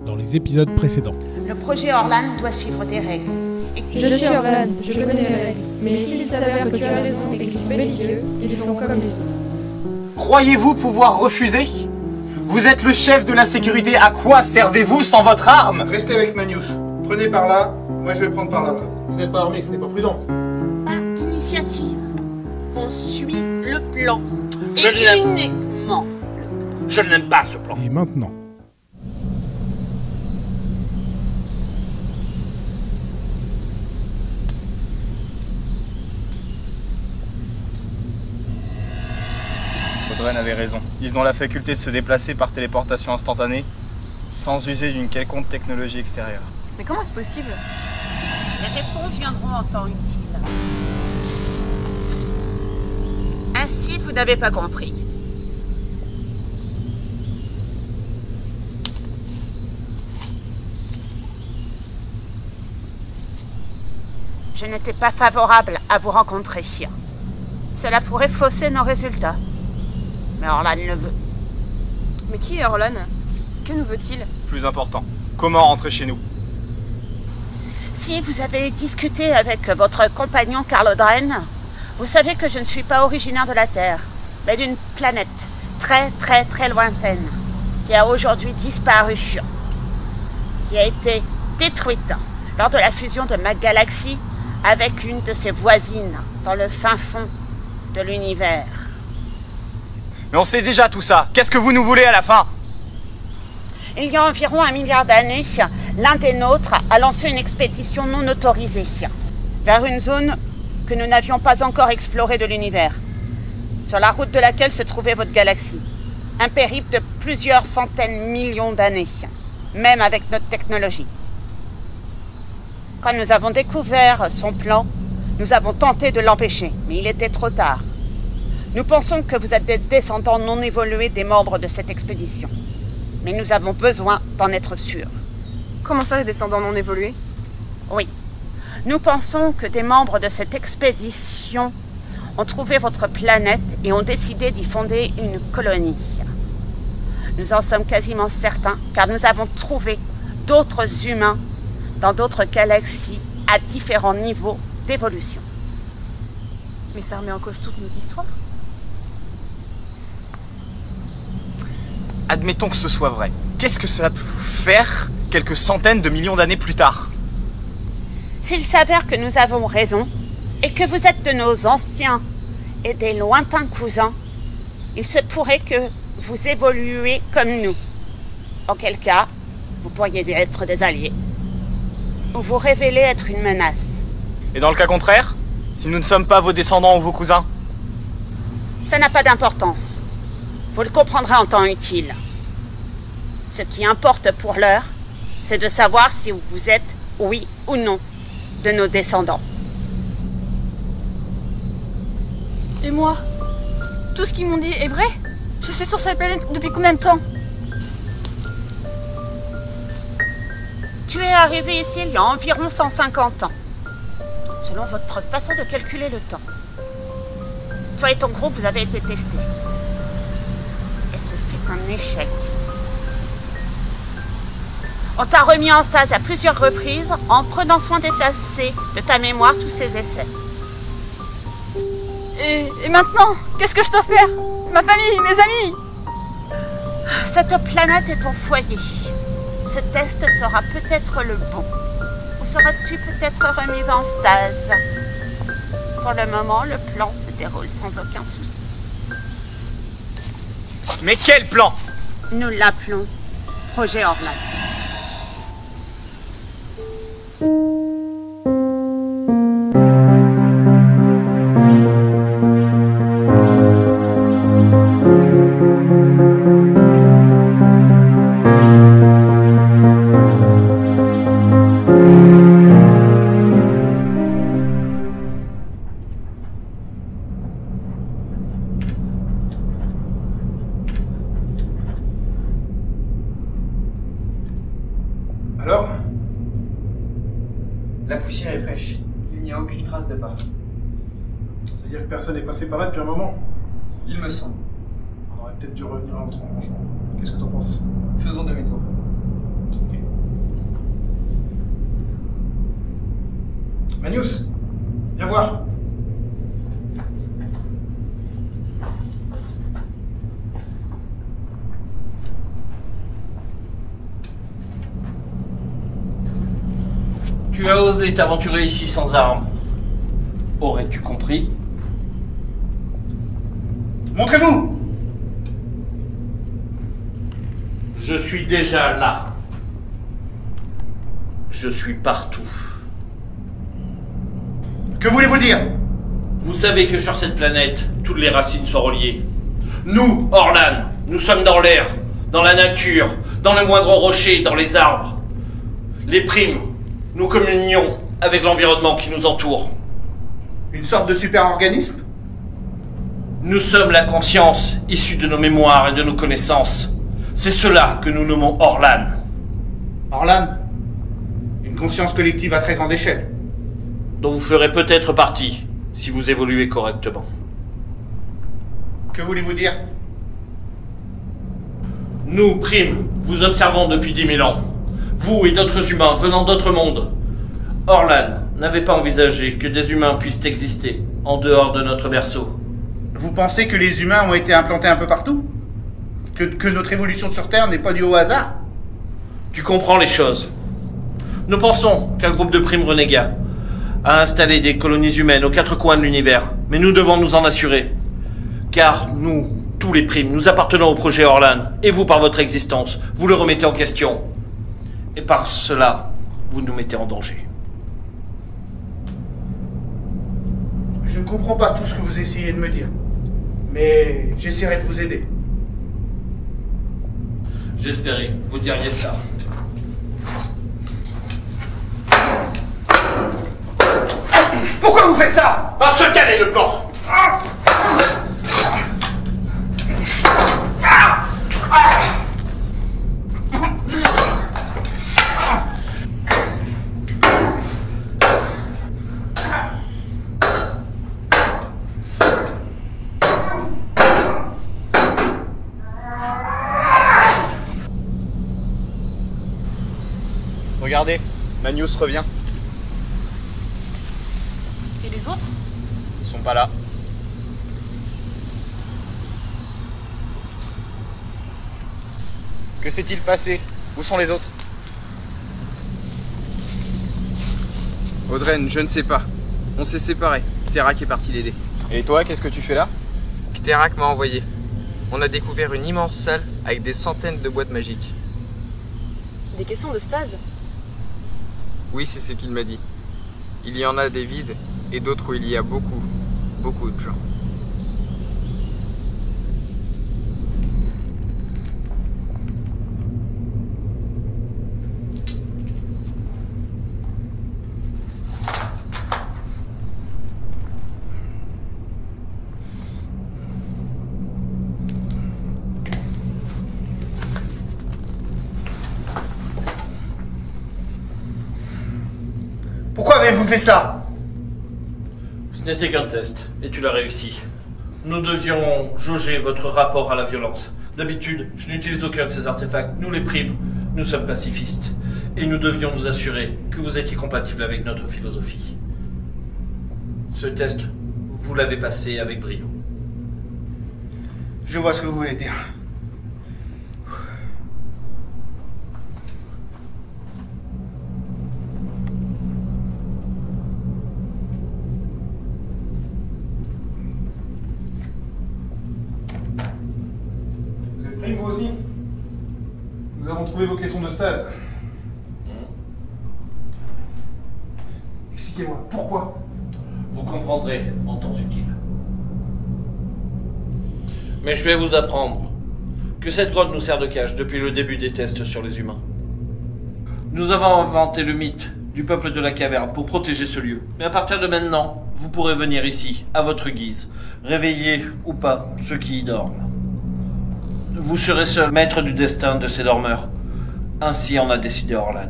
dans les épisodes précédents. Le projet Orlan doit suivre des règles. Je suis Orlan, je connais les règles. Mais s'il s'avère que tu as raison et qu'ils sont belliqueux, ils font comme les autres. Croyez-vous pouvoir refuser? Vous êtes le chef de la sécurité, à quoi servez-vous sans votre arme? Restez avec Manius. Prenez par là, moi je vais prendre par là-bas. Vous n'êtes pas armé, ce n'est pas prudent. Pas d'initiative. On suit le plan. Je Et l'aime. uniquement. Je n'aime pas ce plan. Et maintenant, Audrey avait raison. Ils ont la faculté de se déplacer par téléportation instantanée, sans user d'une quelconque technologie extérieure. Mais comment c'est possible? Les réponses viendront en temps utile. Ainsi, vous n'avez pas compris. Je n'étais pas favorable à vous rencontrer. Cela pourrait fausser nos résultats. Mais Orlan le veut. Mais qui est Orlan? Que nous veut-il? Plus important, comment rentrer chez nous? Si vous avez discuté avec votre compagnon Karl Odren, vous savez que je ne suis pas originaire de la Terre, mais d'une planète très très très lointaine, qui a aujourd'hui disparu, qui a été détruite lors de la fusion de ma galaxie avec une de ses voisines dans le fin fond de l'univers. Mais on sait déjà tout ça. Qu'est-ce que vous nous voulez à la fin? Il y a environ 1 milliard d'années, l'un des nôtres a lancé une expédition non autorisée vers une zone que nous n'avions pas encore explorée de l'univers, sur la route de laquelle se trouvait votre galaxie. Un périple de plusieurs centaines de millions d'années, même avec notre technologie. Quand nous avons découvert son plan, nous avons tenté de l'empêcher, mais il était trop tard. Nous pensons que vous êtes des descendants non évolués des membres de cette expédition. Mais nous avons besoin d'en être sûrs. Comment ça, les descendants non évolués? Oui. Nous pensons que des membres de cette expédition ont trouvé votre planète et ont décidé d'y fonder une colonie. Nous en sommes quasiment certains, car nous avons trouvé d'autres humains dans d'autres galaxies à différents niveaux d'évolution. Mais ça remet en cause toute notre histoire. Admettons que ce soit vrai. Qu'est-ce que cela peut vous faire quelques centaines de millions d'années plus tard? S'il s'avère que nous avons raison, et que vous êtes de nos anciens et des lointains cousins, il se pourrait que vous évoluiez comme nous. Auquel cas, vous pourriez être des alliés, ou vous révéler être une menace. Et dans le cas contraire? Si nous ne sommes pas vos descendants ou vos cousins? Ça n'a pas d'importance. Vous le comprendrez en temps utile. Ce qui importe pour l'heure, c'est de savoir si vous êtes, oui ou non, de nos descendants. Et moi? Tout ce qu'ils m'ont dit est vrai? Je suis sur cette planète depuis combien de temps? Tu es arrivé ici il y a environ 150 ans, selon votre façon de calculer le temps. Toi et ton groupe, vous avez été testés. Et ce fut un échec. On t'a remis en stase à plusieurs reprises en prenant soin d'effacer de ta mémoire tous ces essais. Et maintenant? Qu'est-ce que je dois faire? Ma famille, mes amis? Cette planète est ton foyer. Ce test sera peut-être le bon. Ou seras-tu peut-être remise en stase? Pour le moment, le plan se déroule sans aucun souci. Mais quel plan? Nous l'appelons Projet Orlan. Alors? La poussière est fraîche. Il n'y a aucune trace de pas. C'est-à-dire que personne n'est passé par là depuis un moment. Il me semble. On aurait peut-être dû revenir à notre rangement. Qu'est-ce que t'en penses? Faisons demi-tour. Ok. Manius, viens voir. Tu as osé t'aventurer ici sans armes. Aurais-tu compris? Montrez-vous! Je suis déjà là. Je suis partout. Que voulez-vous dire? Vous savez que sur cette planète, toutes les racines sont reliées. Nous, Orlan, nous sommes dans l'air, dans la nature, dans le moindre rocher, dans les arbres. Les primes, nous communions avec l'environnement qui nous entoure. Une sorte de super-organisme? Nous sommes la conscience issue de nos mémoires et de nos connaissances. C'est cela que nous nommons Orlan. Orlan? Une conscience collective à très grande échelle. Dont vous ferez peut-être partie, si vous évoluez correctement. Que voulez-vous dire? Nous, Primes, vous observons depuis 10 000 ans. Vous et d'autres humains venant d'autres mondes. Orlan n'avait pas envisagé que des humains puissent exister en dehors de notre berceau. Vous pensez que les humains ont été implantés un peu partout? Que notre évolution sur Terre n'est pas due au hasard? Tu comprends les choses. Nous pensons qu'un groupe de primes renégats a installé des colonies humaines aux quatre coins de l'univers, mais nous devons nous en assurer. Car nous, tous les primes, nous appartenons au projet Orlan, et vous, par votre existence, vous le remettez en question. Et par cela, vous nous mettez en danger. Je ne comprends pas tout ce que vous essayez de me dire. Mais j'essaierai de vous aider. J'espérais que vous diriez ça. Pourquoi vous faites ça? Parce que quel est le plan? Regardez, Manius revient. Et les autres? Ils sont pas là. Que s'est-il passé? Où sont les autres? Audren, je ne sais pas. On s'est séparés. Kterak est parti l'aider. Et toi, qu'est-ce que tu fais là? Kterak m'a envoyé. On a découvert une immense salle avec des centaines de boîtes magiques. Des questions de stase? Oui, c'est ce qu'il m'a dit. Il y en a des vides et d'autres où il y a beaucoup, beaucoup de gens. Pourquoi avez-vous fait cela? Ce n'était qu'un test, et tu l'as réussi. Nous devions jauger votre rapport à la violence. D'habitude, je n'utilise aucun de ces artefacts. Nous les primes, nous sommes pacifistes. Et nous devions nous assurer que vous étiez compatible avec notre philosophie. Ce test, vous l'avez passé avec brio. Je vois ce que vous voulez dire. Vous êtes pris, vous aussi? Nous avons trouvé vos caissons de stase. Expliquez-moi, pourquoi? Vous comprendrez en temps utile. Mais je vais vous apprendre que cette grotte nous sert de cage depuis le début des tests sur les humains. Nous avons inventé le mythe du peuple de la caverne pour protéger ce lieu. Mais à partir de maintenant, vous pourrez venir ici, à votre guise, réveiller ou pas ceux qui y dorment. Vous serez seul maître du destin de ces dormeurs. Ainsi en a décidé Orlan.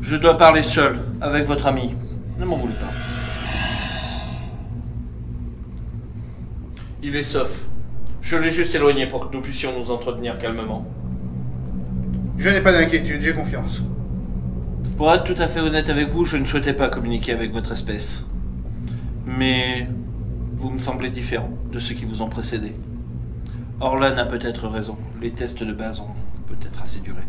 Je dois parler seul avec votre ami. Ne m'en voulez pas. Il est sauf. Je l'ai juste éloigné pour que nous puissions nous entretenir calmement. Je n'ai pas d'inquiétude, j'ai confiance. Pour être tout à fait honnête avec vous, je ne souhaitais pas communiquer avec votre espèce. Mais vous me semblez différent de ceux qui vous ont précédé. Orlan a peut-être raison. Les tests de base ont peut-être assez duré.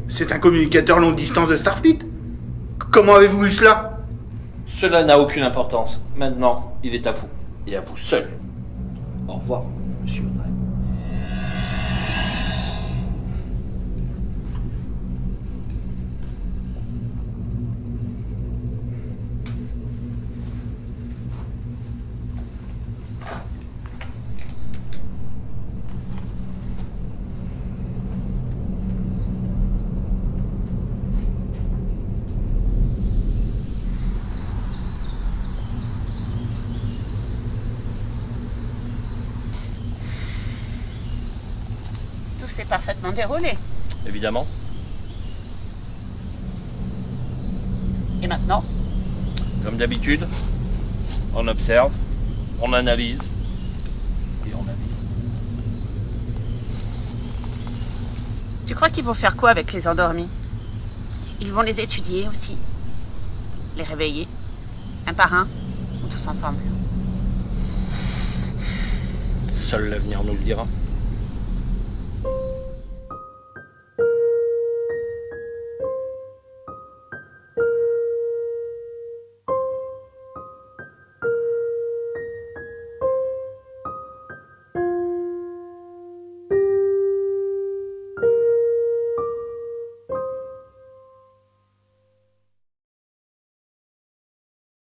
C'est un communicateur longue distance de Starfleet. Comment avez-vous eu cela? Cela n'a aucune importance. Maintenant, il est à vous. Et à vous seul. Au revoir, monsieur Audrey. Tout s'est parfaitement déroulé. Évidemment. Et maintenant? Comme d'habitude, on observe, on analyse et on avise. Tu crois qu'ils vont faire quoi avec les endormis? Ils vont les étudier aussi? Les réveiller? Un par un? Ou tous ensemble? Seul l'avenir nous le dira.